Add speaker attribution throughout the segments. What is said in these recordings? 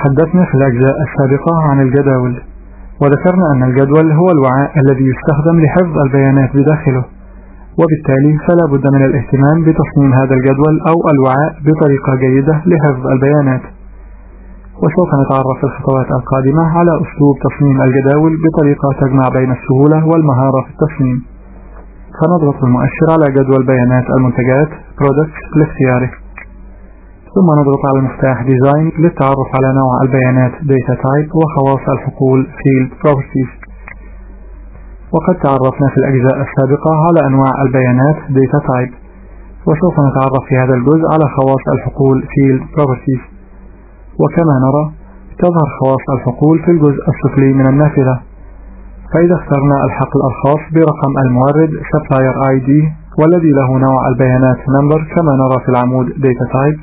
Speaker 1: تحدثنا في الأجزاء السابقة عن الجداول، وذكرنا أن الجدول هو الوعاء الذي يستخدم لحفظ البيانات بداخله، وبالتالي فلا بد من الاهتمام بتصميم هذا الجدول أو الوعاء بطريقة جيدة لحفظ البيانات. وسوف نتعرف في الخطوات القادمة على أسلوب تصميم الجداول بطريقة تجمع بين السهولة والمهارة في التصميم. فنضغط المؤشر على جدول بيانات المنتجات Products لاختياره، ثم نضغط على المفتاح Design للتعرف على نوع البيانات Data Type وخواص الحقول Field Properties. وقد تعرفنا في الأجزاء السابقة على أنواع البيانات Data Type، وسوف نتعرف في هذا الجزء على خواص الحقول Field Properties. وكما نرى تظهر خواص الحقول في الجزء السفلي من النافذة. فإذا اخترنا الحقل الخاص برقم المورد Supplier ID والذي له نوع البيانات Number كما نرى في العمود Data Type،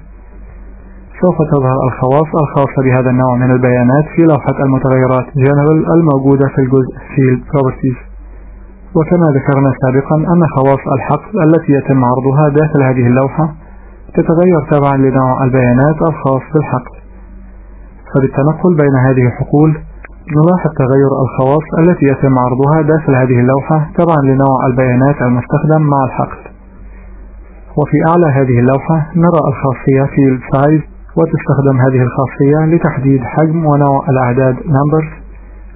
Speaker 1: سوف تظهر الخواص الخاصة بهذا النوع من البيانات في لوحة المتغيرات General الموجودة في الجزء Field Properties. وكما ذكرنا سابقا أن خواص الحقل التي يتم عرضها داخل هذه اللوحة تتغير تبعا لنوع البيانات الخاص بالحقل. فبالتنقل بين هذه الحقول نلاحظ تغير الخواص التي يتم عرضها داخل هذه اللوحة تبعا لنوع البيانات المستخدم مع الحقل. وفي أعلى هذه اللوحة نرى الخاصية Field Size، وتستخدم هذه الخاصية لتحديد حجم ونوع الأعداد Numbers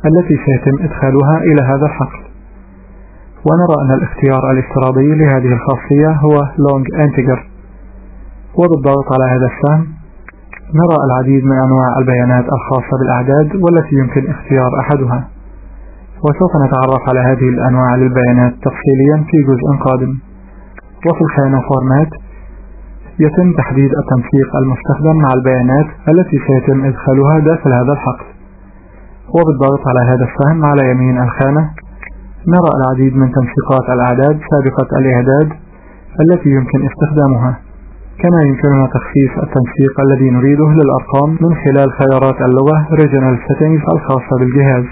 Speaker 1: التي سيتم إدخالها إلى هذا الحقل. ونرى أن الاختيار الافتراضي لهذه الخاصية هو Long Integer، وبالضغط على هذا السهم نرى العديد من أنواع البيانات الخاصة بالأعداد والتي يمكن اختيار أحدها. وسوف نتعرف على هذه الأنواع للبيانات تفصيليا في جزء قادم. وفي الخانة Format يتم تحديد التنسيق المستخدم مع البيانات التي سيتم إدخالها داخل هذا الحقل. وبالضغط على هذا السهم على يمين الخانة نرى العديد من تنسيقات الأعداد سابقة الإعداد التي يمكن استخدامها، كما يمكننا تخصيص التنسيق الذي نريده للأرقام من خلال خيارات اللغة Regional Settings الخاصة بالجهاز.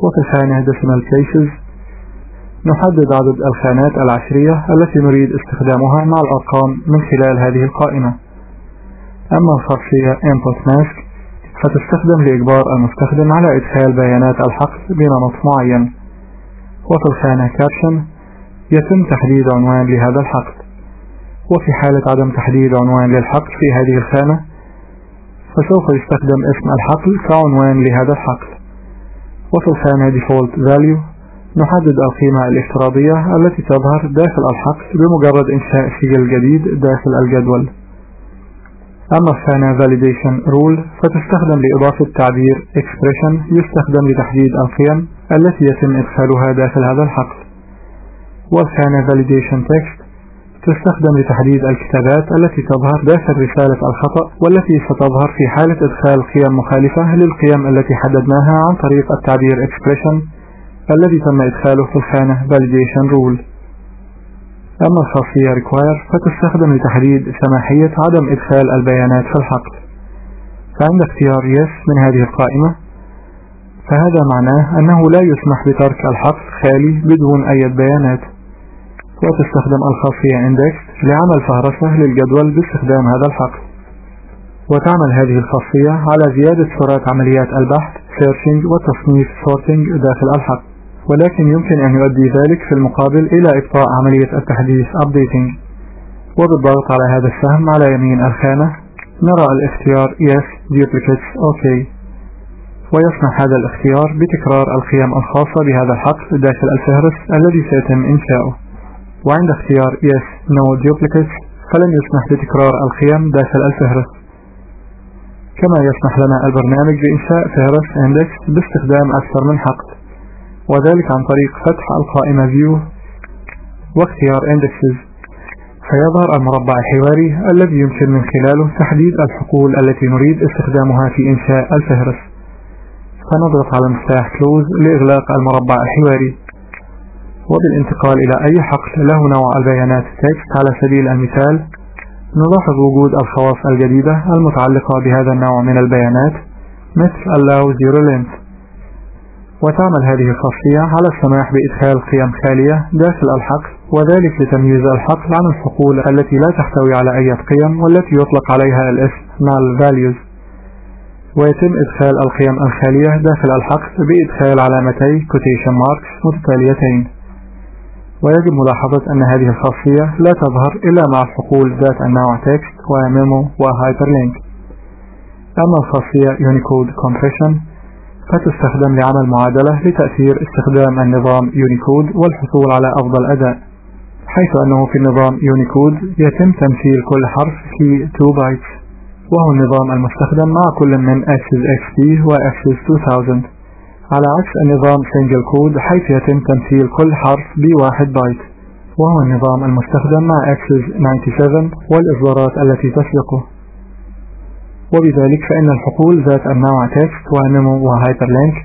Speaker 1: وفي الخانة Decimal Places نحدد عدد الخانات العشرية التي نريد استخدامها مع الأرقام من خلال هذه القائمة. أما الخاصية Input Mask فتستخدم لإجبار المستخدم على إدخال بيانات الحقل بنمط معين. وفي الخانة Caption يتم تحديد عنوان لهذا الحقل، وفي حالة عدم تحديد عنوان للحقل في هذه الخانة فسوف يستخدم اسم الحقل كعنوان لهذا الحقل. وفي الخانة Default Value نحدد القيمة الافتراضية التي تظهر داخل الحقل بمجرد إنشاء سجل جديد داخل الجدول. أما الخانة Validation Rule فتستخدم لإضافة تعبير Expression يستخدم لتحديد القيم التي يتم إدخالها داخل هذا الحقل. والخانة Validation Text تستخدم لتحديد الكتابات التي تظهر داخل رسالة الخطأ والتي ستظهر في حالة إدخال قيم مخالفة للقيم التي حددناها عن طريق التعبير Expression الذي تم إدخاله في الخانة Validation Rule. أما الخاصية Require فتستخدم لتحديد سماحية عدم إدخال البيانات في الحقل. فعند اختيار Yes من هذه القائمة فهذا معناه أنه لا يسمح بترك الحقل خالي بدون أي بيانات. وتستخدم الخاصية Index لعمل فهرسة للجدول باستخدام هذا الحقل. وتعمل هذه الخاصية على زيادة سرعة عمليات البحث Searching والتصنيف Sorting داخل الحقل، ولكن يمكن أن يؤدي ذلك في المقابل إلى إبطاء عملية التحديث Updating. وبالضغط على هذا السهم على يمين الخانة نرى الاختيار Yes Duplicates OK، ويسمح هذا الاختيار بتكرار القيم الخاصة بهذا الحقل داخل الفهرس الذي سيتم إنشاؤه. وعند اختيار Yes No Duplicates فلن يسمح بتكرار القيم داخل الفهرس. كما يسمح لنا البرنامج بإنشاء فهرس Index باستخدام أكثر من حقل، وذلك عن طريق فتح القائمة View واختيار Indexes، فيظهر المربع الحواري الذي يمكن من خلاله تحديد الحقول التي نريد استخدامها في إنشاء الفهرس. فنضغط على مفتاح Close لإغلاق المربع الحواري. وبالانتقال إلى أي حقل له نوع البيانات Text على سبيل المثال نلاحظ وجود الخواص الجديدة المتعلقة بهذا النوع من البيانات مثل Allow Zero Length. وتعمل هذه الخاصية على السماح بإدخال قيم خالية داخل الحقل، وذلك لتمييز الحقل عن الحقول التي لا تحتوي على أي قيم والتي يطلق عليها الاسم Null Values. ويتم إدخال القيم الخالية داخل الحقل بإدخال علامتي quotation marks متتاليتين. ويجب ملاحظة أن هذه الخاصية لا تظهر إلا مع الحقول ذات النوع text وميمو وهايبرلينك. أما الخاصية Unicode Compression فتستخدم لعمل معادلة لتأثير استخدام النظام Unicode والحصول على أفضل أداء، حيث أنه في النظام Unicode يتم تمثيل كل حرف في 2 بايتس، وهو النظام المستخدم مع كل من Access XP و Access 2000، على عكس النظام Single Code حيث يتم تمثيل كل حرف ب1 بايت، وهو النظام المستخدم مع Access 97 والإصدارات التي تسبقه. وبذلك فإن الحقول ذات النوع text وميمو وهايبرلينك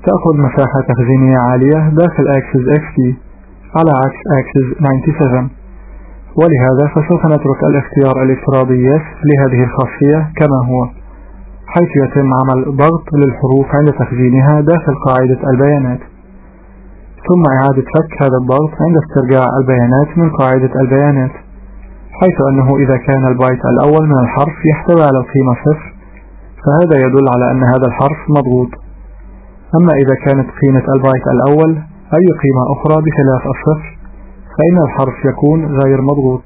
Speaker 1: تأخذ مساحة تخزينية عالية داخل Access XP على عكس Access 97، ولهذا فسوف نترك الاختيار الافتراضي Yes لهذه الخاصية كما هو، حيث يتم عمل ضغط للحروف عند تخزينها داخل قاعدة البيانات، ثم إعادة فك هذا الضغط عند استرجاع البيانات من قاعدة البيانات، حيث أنه إذا كان البايت الأول من الحرف يحتوي على القيمة 0 فهذا يدل على أن هذا الحرف مضغوط. أما إذا كانت قيمة البايت الأول أي قيمة أخرى بخلاف الصفر فإن الحرف يكون غير مضغوط.